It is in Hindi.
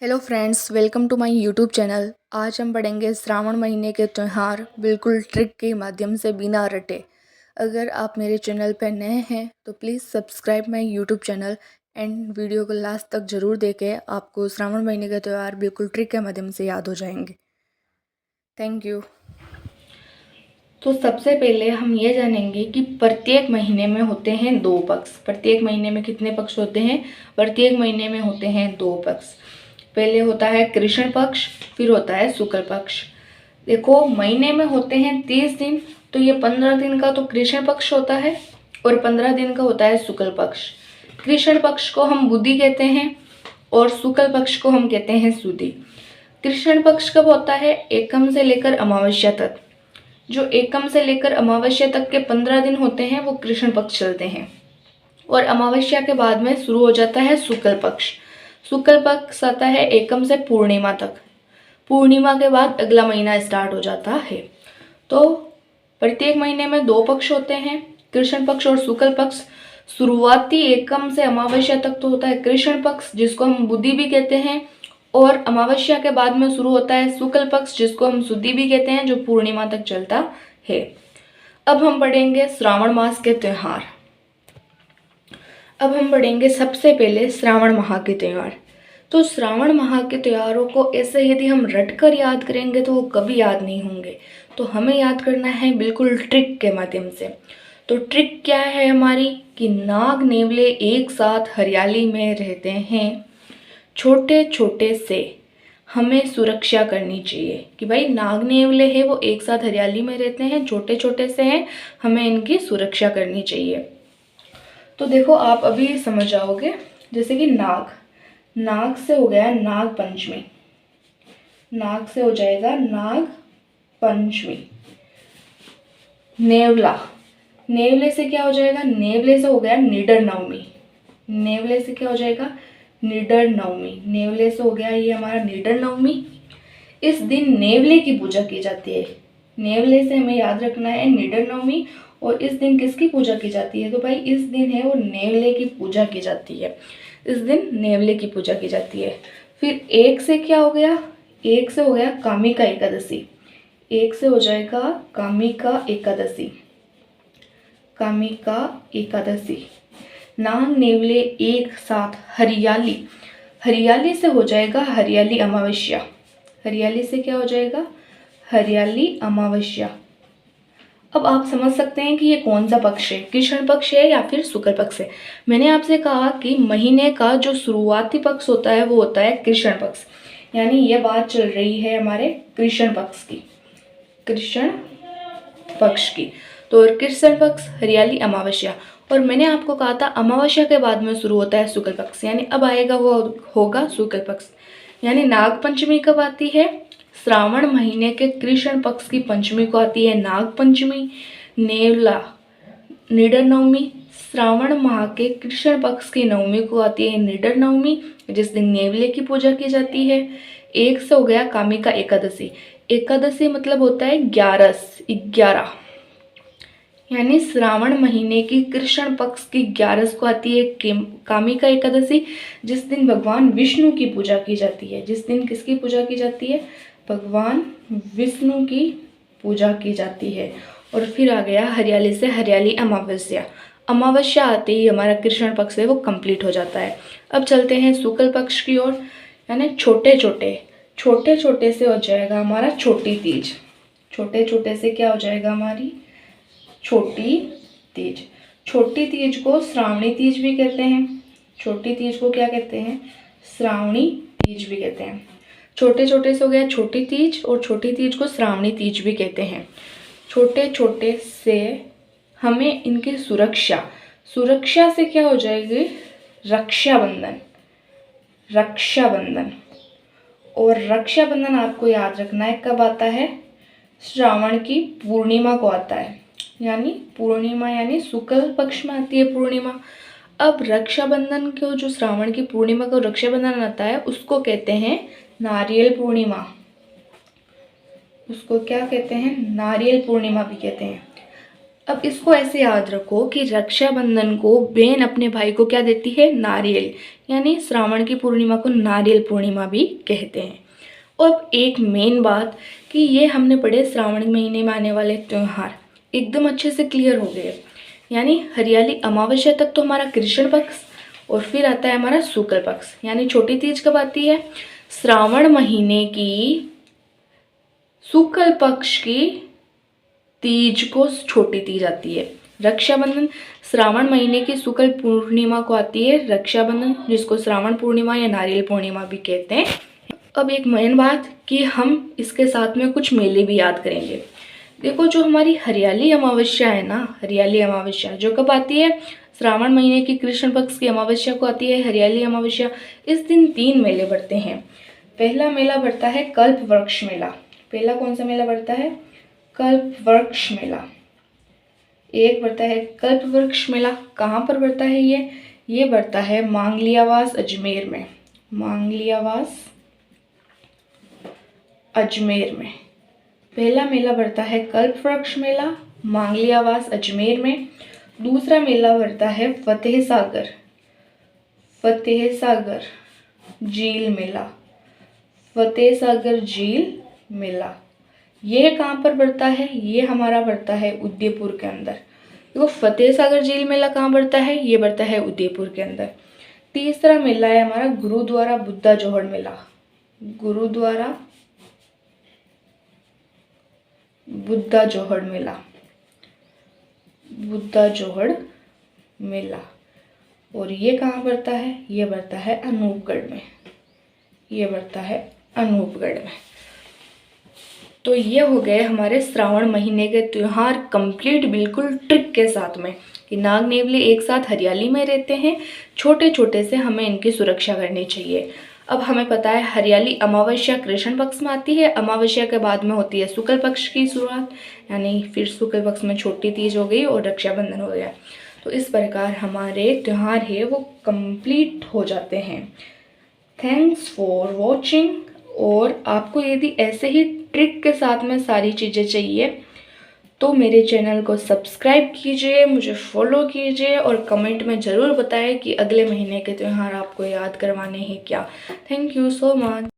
Hello friends, welcome to my YouTube channel. आज हम पढ़ेंगे श्रावण महीने के त्यौहार बिल्कुल ट्रिक के माध्यम से बिना रटे। अगर आप मेरे चैनल पर नए हैं तो please subscribe my YouTube channel and video को लास्ट तक ज़रूर देखें। आपको श्रावण महीने के त्यौहार बिल्कुल ट्रिक के माध्यम से याद हो जाएंगे। Thank you. तो सबसे पहले हम ये जानेंगे कि प्रत्येक महीने में होते हैं दो पक्ष। प्रत्येक महीने में कितने पक्ष होते हैं? प्रत्येक महीने में होते हैं दो पक्ष। पहले होता है कृष्ण पक्ष, फिर होता है शुक्ल पक्ष। देखो, महीने में होते हैं 30 दिन, तो ये 15 दिन का तो कृष्ण पक्ष होता है और 15 दिन का होता है शुक्ल पक्ष। कृष्ण पक्ष को हम बुधि कहते हैं और शुक्ल पक्ष को हम कहते हैं सुदी। कृष्ण पक्ष कब होता है? एकम से लेकर अमावस्या तक। जो एकम से लेकर अमावस्या तक के 15 दिन होते हैं वो कृष्ण पक्ष चलते हैं और अमावस्या के बाद में शुरू हो जाता है शुक्ल पक्ष। शुक्ल पक्ष आता है एकम से पूर्णिमा तक। पूर्णिमा के बाद अगला महीना स्टार्ट हो जाता है। तो प्रत्येक महीने में दो पक्ष होते हैं, कृष्ण पक्ष और शुक्ल पक्ष। शुरुआती एकम से अमावस्या तक तो होता है कृष्ण पक्ष, जिसको हम बुधि भी कहते हैं, और अमावस्या के बाद में शुरू होता है शुक्ल पक्ष, जिसको हम सुदी भी कहते हैं, जो पूर्णिमा तक चलता है। अब हम पढ़ेंगे श्रावण मास के त्योहार। अब हम पढ़ेंगे सबसे पहले श्रावण माह के त्यौहार। तो श्रावण माह के त्योहारों को ऐसे यदि हम रटकर याद करेंगे तो वो कभी याद नहीं होंगे। तो हमें याद करना है बिल्कुल ट्रिक के माध्यम से। तो ट्रिक क्या है हमारी कि नाग नेवले एक साथ हरियाली में रहते हैं। छोटे छोटे से हमें सुरक्षा करनी चाहिए कि भाई नाग नेवले हैं, वो एक साथ हरियाली में रहते हैं, छोटे छोटे से हैं, हमें इनकी सुरक्षा करनी चाहिए। तो देखो, आप अभी समझ जाओगे। जैसे कि नाग, नाग से हो गया नाग पंचमी, नाग से हो जाएगा नाग पंचमी। नेवला, नेवले से क्या हो जाएगा? नेवले से हो गया निडर नवमी। नेवले से क्या हो जाएगा? निडर नवमी। नेवले से हो गया ये हमारा निडर नवमी। इस दिन नेवले की पूजा की जाती है। नेवले से हमें याद रखना है निडर नवमी। और इस दिन किसकी पूजा की जाती है? तो भाई इस दिन है वो नेवले की पूजा की जाती है। इस दिन नेवले की पूजा की जाती है। फिर एक से क्या हो गया? एक से हो गया कामिका एकादशी। एक से हो जाएगा कामिका एकादशी। कामिका एकादशी। नाग नेवले एक साथ हरियाली, हरियाली से हो जाएगा हरियाली अमावस्या। हरियाली से क्या हो जाएगा? हरियाली अमावस्या। अब आप समझ सकते हैं कि ये कौन सा पक्ष है, कृष्ण पक्ष है या फिर शुक्ल पक्ष है। मैंने आपसे कहा कि महीने का जो शुरुआती पक्ष होता है वो होता है कृष्ण पक्ष, यानी ये बात चल रही है हमारे कृष्ण पक्ष की, कृष्ण पक्ष की। तो कृष्ण पक्ष हरियाली अमावस्या। और मैंने आपको कहा था अमावस्या के बाद में शुरू होता है शुक्ल पक्ष, यानी अब आएगा वो होगा शुक्ल पक्ष। यानी नाग पंचमी कब आती है? श्रावण महीने के कृष्ण पक्ष की पंचमी को आती है नाग पंचमी। नेवला निडर नवमी। श्रावण माह के कृष्ण पक्ष की नवमी को आती है निडर नवमी, जिस दिन नेवले की पूजा की जाती है। एक से हो गया कामिका एकादशी। एकादशी मतलब होता है 11, यानी श्रावण महीने की कृष्ण पक्ष की 11 को आती है कामिका एकादशी, जिस दिन भगवान विष्णु की पूजा की जाती है। जिस दिन किसकी पूजा की जाती है? भगवान विष्णु की पूजा की जाती है। और फिर आ गया हरियाली से हरियाली अमावस्या। अमावस्या आते ही हमारा कृष्ण पक्ष है वो कंप्लीट हो जाता है। अब चलते हैं शुक्ल पक्ष की ओर, यानी छोटे छोटे से हो जाएगा हमारा छोटी तीज। छोटे छोटे से क्या हो जाएगा हमारी? छोटी तीज। छोटी तीज को श्रावणी तीज भी कहते हैं। छोटी तीज को क्या कहते हैं? श्रावणी तीज भी कहते हैं। छोटे छोटे से हो गया छोटी तीज, और छोटी तीज को श्रावणी तीज भी कहते हैं। छोटे छोटे से हमें इनकी सुरक्षा, सुरक्षा से क्या हो जाएगी? रक्षाबंधन। रक्षाबंधन। और रक्षाबंधन आपको याद रखना है कब आता है? श्रावण की पूर्णिमा को आता है, यानी पूर्णिमा, यानी शुक्ल पक्ष में आती है पूर्णिमा। अब रक्षाबंधन को, जो श्रावण की पूर्णिमा को रक्षाबंधन आता है, उसको कहते हैं नारियल पूर्णिमा। उसको क्या कहते हैं? नारियल पूर्णिमा भी कहते हैं। अब इसको ऐसे याद रखो कि रक्षाबंधन को बहन अपने भाई को क्या देती है? नारियल, यानी श्रावण की पूर्णिमा को नारियल पूर्णिमा भी कहते हैं। अब एक मेन बात कि ये हमने पढ़े श्रावण महीने में आने वाले त्यौहार एकदम अच्छे से क्लियर हो गए। यानी हरियाली अमावस्या तक तो हमारा कृष्ण पक्ष, और फिर आता है हमारा शुक्ल पक्ष। यानी छोटी तीज कब आती है? श्रावण महीने की शुक्ल पक्ष की तीज को छोटी तीज आती है। रक्षाबंधन श्रावण महीने की शुक्ल पूर्णिमा को आती है रक्षाबंधन, जिसको श्रावण पूर्णिमा या नारियल पूर्णिमा भी कहते हैं। अब एक मेन बात कि हम इसके साथ में कुछ मेले भी याद करेंगे। देखो, जो हमारी हरियाली अमावस्या है ना, हरियाली अमावस्या जो कब आती है? श्रावण महीने की कृष्ण पक्ष की अमावस्या को आती है हरियाली अमावस्या। इस दिन 3 मेले बढ़ते हैं। पहला मेला बढ़ता है कल्प वृक्ष मेला। पहला कौन सा मेला बढ़ता है? कल्प वृक्ष मेला। एक बढ़ता है कल्प वृक्ष मेला। कहाँ पर बढ़ता है ये बढ़ता है मांगलियावास अजमेर में। मांगलियावास अजमेर में पहला मेला बढ़ता है कल्प वृक्ष मेला, मांगलियावास अजमेर में। दूसरा मेला बढ़ता है फतेह सागर झील मेला। फतेह सागर झील मेला ये कहाँ पर बढ़ता है? ये हमारा बढ़ता है उदयपुर के अंदर। देखो, फतेह सागर झील मेला कहाँ बढ़ता है? ये बढ़ता है उदयपुर के अंदर। तीसरा मेला है हमारा गुरुद्वारा बुद्धा जोहड़ मेला। गुरुद्वारा बुद्धा जोहड़ मेला। बुद्धा जोहड़ मेला। और ये कहाँ बढ़ता है? ये बढ़ता है अनूपगढ़ में। ये बढ़ता है अनूपगढ़ में। तो ये हो गए हमारे श्रावण महीने के त्यौहार कंप्लीट, बिल्कुल ट्रिक के साथ में कि नाग नेवले एक साथ हरियाली में रहते हैं। छोटे छोटे से हमें इनकी सुरक्षा करनी चाहिए। अब हमें पता है हरियाली अमावस्या कृष्ण पक्ष में आती है। अमावस्या के बाद में होती है शुक्ल पक्ष की शुरुआत, यानी फिर शुक्ल पक्ष में छोटी तीज हो गई और रक्षाबंधन हो गया। तो इस प्रकार हमारे त्यौहार है वो कंप्लीट हो जाते हैं। Thanks for watching. और आपको यदि ऐसे ही ट्रिक के साथ में सारी चीज़ें चाहिए तो मेरे चैनल को सब्सक्राइब कीजिए, मुझे फॉलो कीजिए और कमेंट में ज़रूर बताएं कि अगले महीने के त्यौहार आपको याद करवाने हैं क्या। Thank you so much.